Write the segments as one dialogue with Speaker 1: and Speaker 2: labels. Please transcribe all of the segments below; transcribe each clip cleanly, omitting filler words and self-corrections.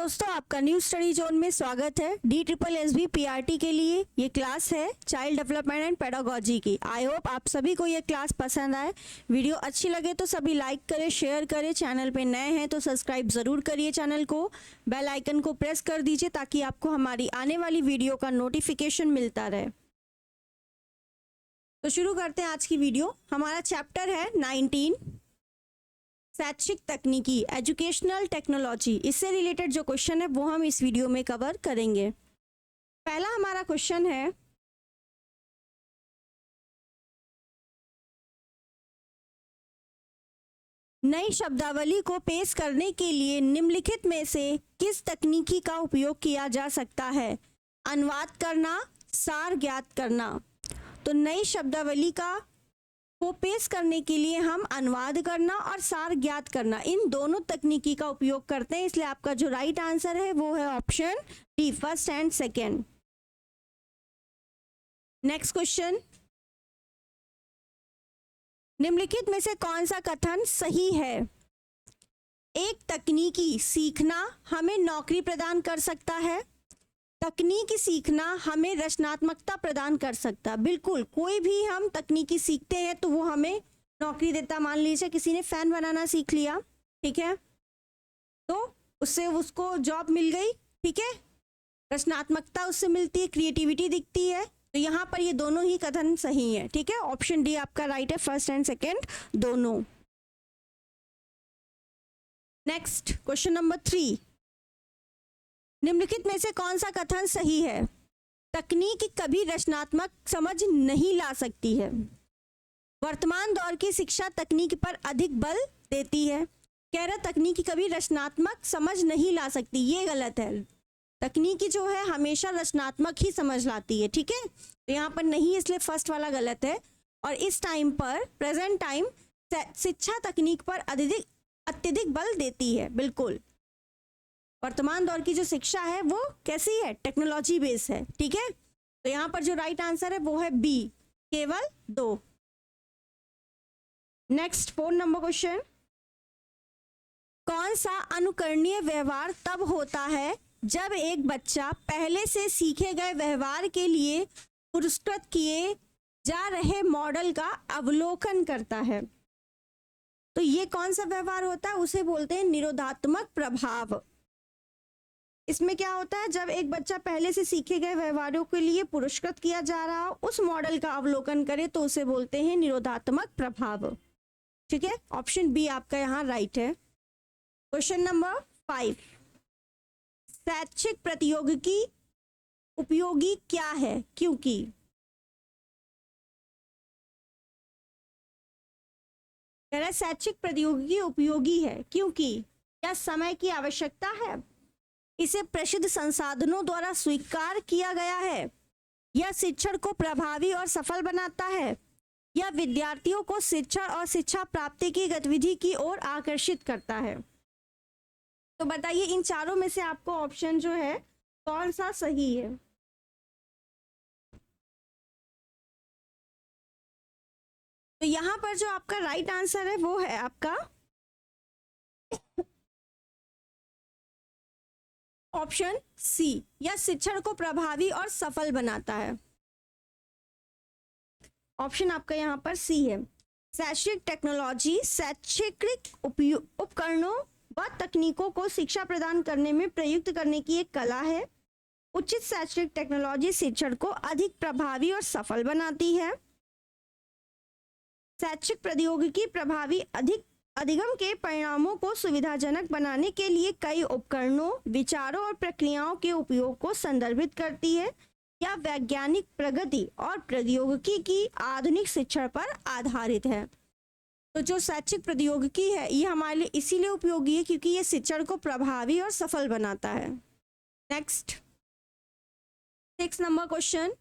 Speaker 1: दोस्तों, आपका new study zone में स्वागत है। DSSB PRT के लिए ये क्लास है चाइल्ड डेवलपमेंट एंड पेडागोजी की। आई होप आप सभी को ये क्लास पसंद आए। वीडियो अच्छी लगे तो सभी लाइक करें, शेयर करें। चैनल पे नए हैं तो सब्सक्राइब ज़रूर करिए चैनल को। बेल आइकन को प्रेस कर दीजिए ताकि आपको हमारी आने वाली वीडियो का नोटिफिकेशन मिलता रहे। तो शुरू करते हैं आज की वीडियो। हमारा चैप्टर है 19 शैक्षिक तकनीकी, एजुकेशनल टेक्नोलॉजी। इससे रिलेटेड जो क्वेश्चन है वो हम इस वीडियो में कवर करेंगे। पहला हमारा क्वेश्चन है, नई शब्दावली को पेश करने के लिए निम्नलिखित में से किस तकनीकी का उपयोग किया जा सकता है? अनुवाद करना, सार ज्ञात करना। तो नई शब्दावली को पेश करने के लिए हम अनुवाद करना और सार ज्ञात करना, इन दोनों तकनीकी का उपयोग करते हैं। इसलिए आपका जो राइट आंसर है वो है option D, first and second. Next question, निम्नलिखित में से कौन सा कथन सही है? एक तकनीकी सीखना हमें नौकरी प्रदान कर सकता है। तकनीकी सीखना हमें रचनात्मकता प्रदान कर सकता है। बिल्कुल, कोई भी हम तकनीकी सीखते हैं तो वो हमें नौकरी देता। मान लीजिए किसी ने फैन बनाना सीख लिया, ठीक है, तो उससे उसको जॉब मिल गई, ठीक है, रचनात्मकता उससे मिलती है, क्रिएटिविटी दिखती है। तो यहाँ पर ये दोनों ही कथन सही है, ठीक है। ऑप्शन डी आपका राइट है, फर्स्ट एंड सेकेंड दोनों। नेक्स्ट क्वेश्चन नंबर 3, निम्नलिखित में से कौन सा कथन सही है? तकनीक कभी रचनात्मक समझ नहीं ला सकती है। वर्तमान दौर की शिक्षा तकनीक पर अधिक बल देती है। कह रहा तकनीक कभी रचनात्मक समझ नहीं ला सकती, ये गलत है। तकनीकी जो है हमेशा रचनात्मक ही समझ लाती है, ठीक है। तो यहाँ पर नहीं, इसलिए फर्स्ट वाला गलत है। और इस टाइम पर, प्रेजेंट टाइम, शिक्षा तकनीक पर अत्यधिक बल देती है। बिल्कुल, वर्तमान दौर की जो शिक्षा है वो कैसी है? टेक्नोलॉजी बेस है, ठीक है। तो यहाँ पर जो राइट आंसर है वो है बी, केवल 2। नेक्स्ट 4 नंबर क्वेश्चन, कौन सा अनुकरणीय व्यवहार तब होता है जब एक बच्चा पहले से सीखे गए व्यवहार के लिए पुरस्कृत किए जा रहे मॉडल का अवलोकन करता है? तो ये कौन सा व्यवहार होता है? उसे बोलते हैं निरोधात्मक प्रभाव। इसमें क्या होता है? जब एक बच्चा पहले से सीखे गए व्यवहारों के लिए पुरस्कृत किया जा रहा हो, उस मॉडल का अवलोकन करे तो उसे बोलते हैं निरोधात्मक प्रभाव, ठीक है। ऑप्शन बी आपका यहाँ राइट है। क्वेश्चन नंबर 5, शैक्षिक प्रतियोगिकी उपयोगी क्या है? क्योंकि कह रहा है शैक्षिक प्रतियोगिकी उपयोगी है क्योंकि क्या समय की आवश्यकता है, इसे प्रसिद्ध संसाधनों द्वारा स्वीकार किया गया है, यह शिक्षण को प्रभावी और सफल बनाता है, यह विद्यार्थियों को शिक्षण और शिक्षा प्राप्ति की गतिविधि की ओर आकर्षित करता है। तो बताइए इन चारों में से आपको ऑप्शन जो है कौन सा सही है? तो यहाँ पर जो आपका राइट आंसर है वो है आपका ऑप्शन सी, यह शिक्षण को प्रभावी और सफल बनाता है। ऑप्शन आपका यहाँ पर सी है। शैक्षिक टेक्नोलॉजी शैक्षिक उपकरणों व तकनीकों को शिक्षा प्रदान करने में प्रयुक्त करने की एक कला है। उचित शैक्षिक टेक्नोलॉजी शिक्षण को अधिक प्रभावी और सफल बनाती है। शैक्षिक प्रौद्योगिकी प्रभावी अधिगम के परिणामों को सुविधाजनक बनाने के लिए कई उपकरणों, विचारों और प्रक्रियाओं के उपयोग को संदर्भित करती है। यह वैज्ञानिक प्रगति और प्रौद्योगिकी की आधुनिक शिक्षण पर आधारित है। तो जो शैक्षिक प्रौद्योगिकी है ये हमारे लिए इसीलिए उपयोगी है क्योंकि ये शिक्षण को प्रभावी और सफल बनाता है। नेक्स्ट 6 नंबर क्वेश्चन,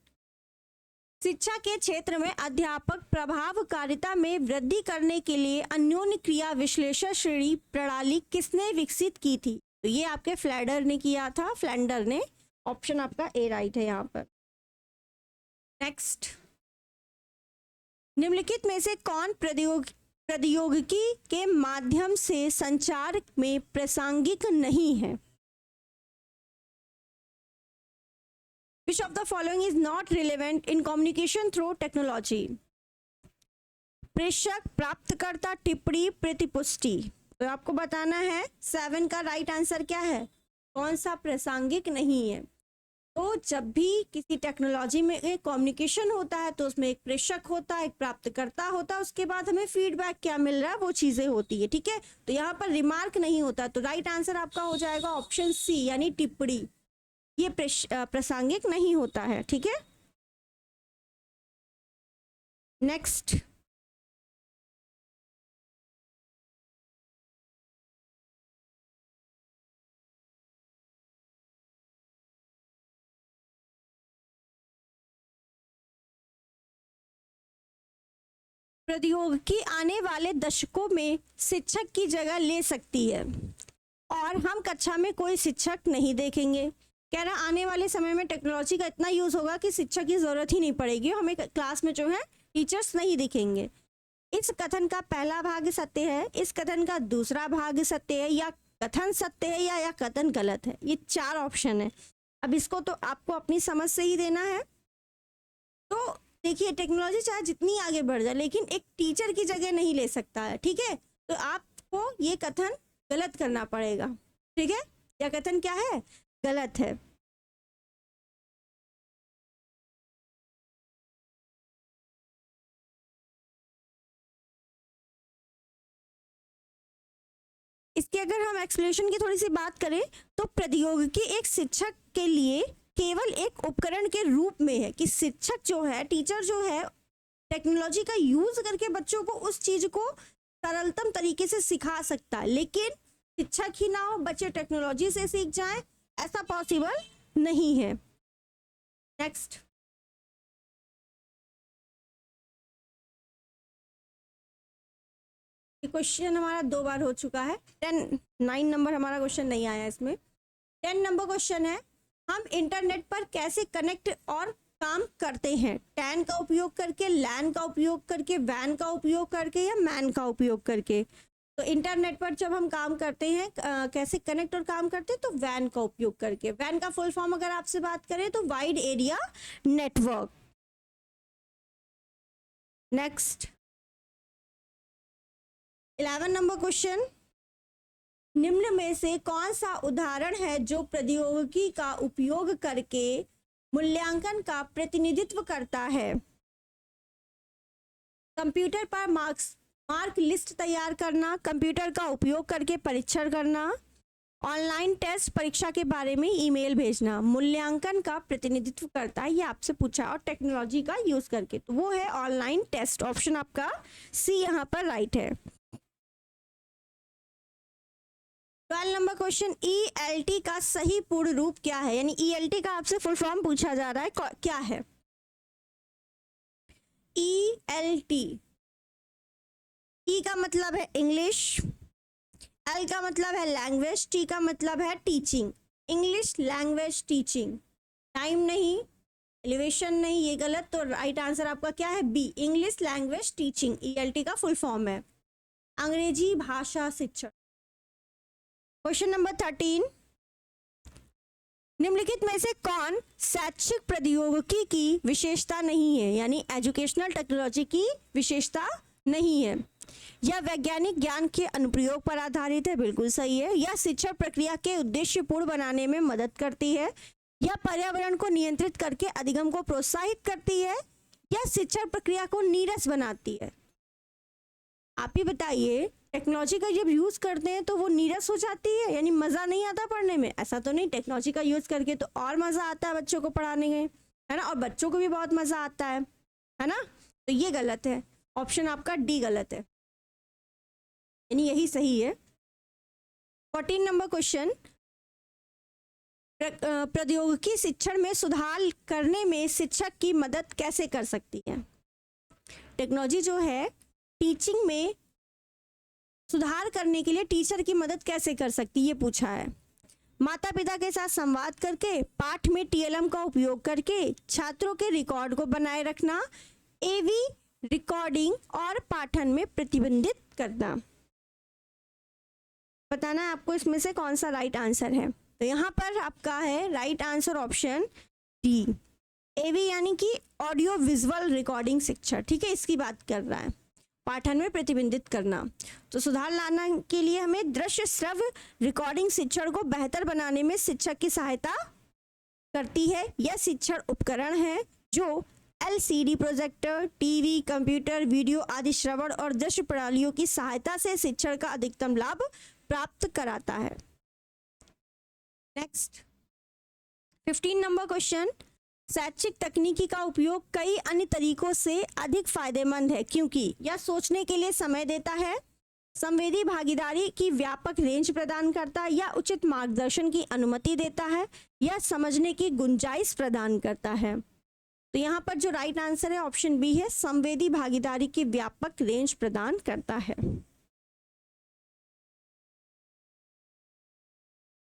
Speaker 1: शिक्षा के क्षेत्र में अध्यापक प्रभावकारिता में वृद्धि करने के लिए अन्योन्य क्रिया विश्लेषण श्रेणी प्रणाली किसने विकसित की थी? तो ये आपके फ्लैंडर ने किया था, फ्लैंडर ने। ऑप्शन आपका ए राइट है यहाँ पर। नेक्स्ट, निम्नलिखित में से कौन प्रौद्योगिकी के माध्यम से संचार में प्रासंगिक नहीं है? Which of the following is not relevant in communication through technology? प्रेषक, प्राप्तकर्ता, टिप्पणी, प्रतिपुष्टि। तो आपको बताना है 7 का राइट आंसर क्या है, कौन सा प्रासंगिक नहीं है। तो जब भी किसी टेक्नोलॉजी में एक कम्युनिकेशन होता है तो उसमें एक प्रेषक होता है, एक प्राप्तकर्ता होता है, उसके बाद हमें फीडबैक क्या मिल रहा है वो चीजें होती है, ठीक है। तो यहाँ पर रिमार्क नहीं होता, तो राइट आंसर आपका हो जाएगा ऑप्शन सी यानी टिप्पणी। ये प्रासंगिक नहीं होता है, ठीक है। नेक्स्ट, प्रौद्योगिकी आने वाले दशकों में शिक्षक की जगह ले सकती है और हम कक्षा में कोई शिक्षक नहीं देखेंगे। कह रहा आने वाले समय में टेक्नोलॉजी का इतना यूज होगा कि शिक्षक की जरूरत ही नहीं पड़ेगी, हमें क्लास में जो है टीचर्स नहीं दिखेंगे। इस कथन का पहला भाग सत्य है, इस कथन का दूसरा भाग सत्य है, या कथन सत्य है या कथन गलत है। ये 4 ऑप्शन है। अब इसको तो आपको अपनी समझ से ही देना है। तो देखिए, टेक्नोलॉजी चाहे जितनी आगे बढ़ जाए लेकिन एक टीचर की जगह नहीं ले सकता है, ठीक है। तो आपको ये कथन गलत करना पड़ेगा, ठीक है। यह कथन क्या है, गलत है। इसकी अगर हम एक्सप्लेनेशन की थोड़ी सी बात करें तो प्रौद्योगिकी एक शिक्षक के लिए केवल एक उपकरण के रूप में है कि शिक्षक जो है, टीचर जो है, टेक्नोलॉजी का यूज करके बच्चों को उस चीज को सरलतम तरीके से सिखा सकता है, लेकिन शिक्षक ही ना हो, बच्चे टेक्नोलॉजी से सीख जाएं, ऐसा पॉसिबल नहीं है। नेक्स्ट, क्वेश्चन हमारा 2 बार हो चुका है। 9 नंबर हमारा क्वेश्चन नहीं आया इसमें। 10 नंबर क्वेश्चन है, हम इंटरनेट पर कैसे कनेक्ट और काम करते हैं? टैन का उपयोग करके, लैन का उपयोग करके, वैन का उपयोग करके, या मैन का उपयोग करके। तो इंटरनेट पर जब हम काम करते हैं, कैसे कनेक्ट और काम करते हैं, तो वैन का उपयोग करके। वैन का फुल फॉर्म अगर आपसे बात करें तो wide area network. Next, 11 number question, निम्न में से कौन सा उदाहरण है जो प्रौद्योगिकी का उपयोग करके मूल्यांकन का प्रतिनिधित्व करता है? कंप्यूटर पर मार्क लिस्ट तैयार करना, कंप्यूटर का उपयोग करके परीक्षण करना, ऑनलाइन टेस्ट परीक्षा के बारे में ईमेल भेजना मूल्यांकन का प्रतिनिधित्व करता है, ये आपसे पूछा, और टेक्नोलॉजी का यूज करके, तो वो है ऑनलाइन टेस्ट। ऑप्शन आपका सी यहाँ पर राइट है। 12 नंबर क्वेश्चन, ELT का सही पूर्ण रूप क्या है? यानी ELT का आपसे फुल फॉर्म पूछा जा रहा है, क्या है ELT? E का मतलब है इंग्लिश, L का मतलब है लैंग्वेज, T का मतलब है teaching. English language teaching, time नहीं, एलिवेशन नहीं, ये गलत। तो राइट आंसर आपका क्या है, B, English language teaching. ELT का फुल फॉर्म है अंग्रेजी भाषा शिक्षण। क्वेश्चन नंबर 13, निम्नलिखित में से कौन शैक्षिक प्रौद्योगिकी की विशेषता नहीं है? यानी एजुकेशनल टेक्नोलॉजी की विशेषता नहीं है। यह वैज्ञानिक ज्ञान के अनुप्रयोग पर आधारित है, बिल्कुल सही है। यह शिक्षण प्रक्रिया के उद्देश्यपूर्ण बनाने में मदद करती है। यह पर्यावरण को नियंत्रित करके अधिगम को प्रोत्साहित करती है। यह शिक्षण प्रक्रिया को नीरस बनाती है। आप ही बताइए, टेक्नोलॉजी का जब यूज करते हैं तो वो नीरस हो जाती है, यानी मजा नहीं आता पढ़ने में? ऐसा तो नहीं, टेक्नोलॉजी का यूज करके तो और मजा आता है बच्चों को पढ़ाने में, है ना, और बच्चों को भी बहुत मजा आता है ना। तो ये गलत है, ऑप्शन आपका डी गलत है, यानी यही सही है। 14 नंबर क्वेश्चन, प्रौद्योगिकी शिक्षण में सुधार करने में शिक्षक की मदद कैसे कर सकती है? टेक्नोलॉजी जो है टीचिंग में सुधार करने के लिए टीचर की मदद कैसे कर सकती है, ये पूछा है। माता पिता के साथ संवाद करके, पाठ में TLM का उपयोग करके, छात्रों के रिकॉर्ड को बनाए रखना, AV रिकॉर्डिंग और पाठन में प्रतिबंधित करना। बताना है आपको इसमें से कौन सा राइट आंसर है। तो यहाँ पर आपका है राइट आंसर ऑप्शन डी। एवी यानी कि ऑडियो विजुअल रिकॉर्डिंग शिक्षा, ठीक है, इसकी बात कर रहा है, पाठन में प्रतिबिंबित करना। तो सुधार लाने के लिए हमें दृश्य श्रव्य रिकॉर्डिंग शिक्षण को बेहतर बनाने में शिक्षक की सहायता करती है। यह शिक्षण उपकरण है जो LCD projector, TV, computer, video आदि श्रवण और दृश्य प्रणालियों की सहायता से शिक्षण का अधिकतम लाभ प्राप्त कराता है। नेक्स्ट 15 नंबर क्वेश्चन, शैक्षिक तकनीकी का उपयोग कई अन्य तरीकों से अधिक फायदेमंद है क्योंकि यह सोचने के लिए समय देता है, संवेदी भागीदारी की व्यापक रेंज प्रदान करता है, या उचित मार्गदर्शन की अनुमति देता है, या समझने की गुंजाइश प्रदान करता है। तो यहाँ पर जो राइट आंसर है ऑप्शन बी है, संवेदी भागीदारी की व्यापक रेंज प्रदान करता है।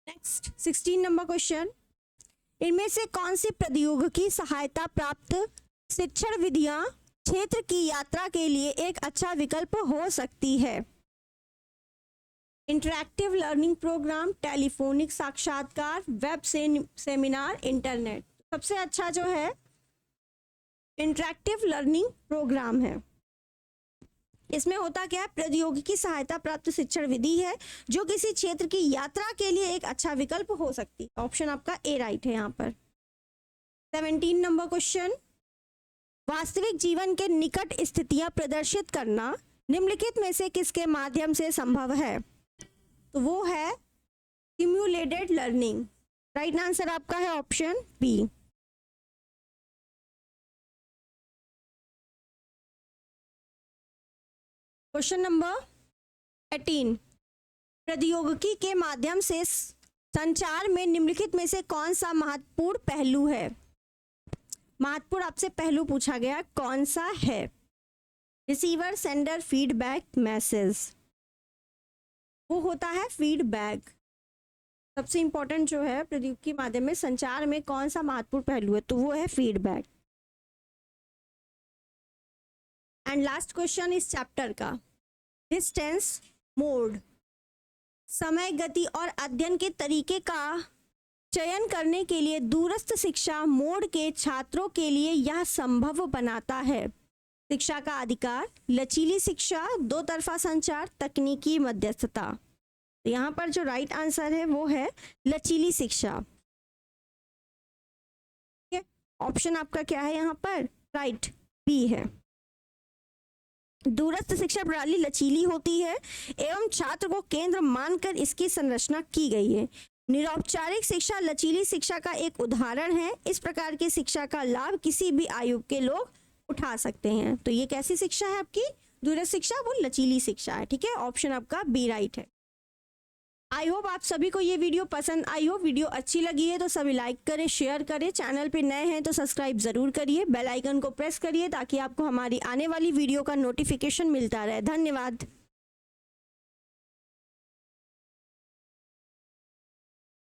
Speaker 1: नेक्स्ट 16 नंबर क्वेश्चन, इनमें से कौन सी प्रौद्योगिकी सहायता प्राप्त शिक्षण विधियां क्षेत्र की यात्रा के लिए एक अच्छा विकल्प हो सकती है? इंटरैक्टिव लर्निंग प्रोग्राम, टेलीफोनिक साक्षात्कार, वेब सेमिनार, इंटरनेट। सबसे अच्छा जो है इंटरैक्टिव लर्निंग प्रोग्राम है। इसमें होता क्या है, प्रौद्योगिकी सहायता प्राप्त शिक्षण विधि है जो किसी क्षेत्र की यात्रा के लिए एक अच्छा विकल्प हो सकती है। ऑप्शन आपका ए राइट है यहाँ पर। 17 नंबर क्वेश्चन, वास्तविक जीवन के निकट स्थितियां प्रदर्शित करना निम्नलिखित में से किसके माध्यम से संभव है? तो वो है सिम्युलेटेड लर्निंग। राइट आंसर आपका है ऑप्शन बी। क्वेश्चन नंबर 18, प्रौद्योगिकी के माध्यम से संचार में निम्नलिखित में से कौन सा महत्वपूर्ण पहलू है? महत्वपूर्ण आपसे पहलू पूछा गया, कौन सा है? Receiver, sender, feedback, message. वो होता है फीडबैक। सबसे इंपॉर्टेंट जो है प्रौद्योगिकी के माध्यम में संचार में कौन सा महत्वपूर्ण पहलू है, तो वो है फीडबैक। एंड लास्ट क्वेश्चन इस चैप्टर का, डिस्टेंस मोड, समय, गति और अध्ययन के तरीके का चयन करने के लिए दूरस्थ शिक्षा मोड के छात्रों के लिए यह संभव बनाता है। शिक्षा का अधिकार, लचीली शिक्षा, दो तरफा संचार, तकनीकी मध्यस्थता। तो यहाँ पर जो राइट आंसर है वो है लचीली शिक्षा। ऑप्शन आपका क्या है यहाँ पर? राइट बी है। दूरस्थ शिक्षा प्रणाली लचीली होती है एवं छात्र को केंद्र मानकर इसकी संरचना की गई है। निरौपचारिक शिक्षा लचीली शिक्षा का एक उदाहरण है। इस प्रकार की शिक्षा का लाभ किसी भी आयु के लोग उठा सकते हैं। तो ये कैसी शिक्षा है आपकी? दूरस्थ शिक्षा, वो लचीली शिक्षा है। ठीक है, ऑप्शन आपका बी राइट है। आई होप आप सभी को ये वीडियो पसंद आई हो। वीडियो अच्छी लगी है तो सभी लाइक करें, शेयर करें। चैनल पे नए हैं तो सब्सक्राइब जरूर करिए, बेल आइकन को प्रेस करिए ताकि आपको हमारी आने वाली वीडियो का नोटिफिकेशन मिलता रहे। धन्यवाद।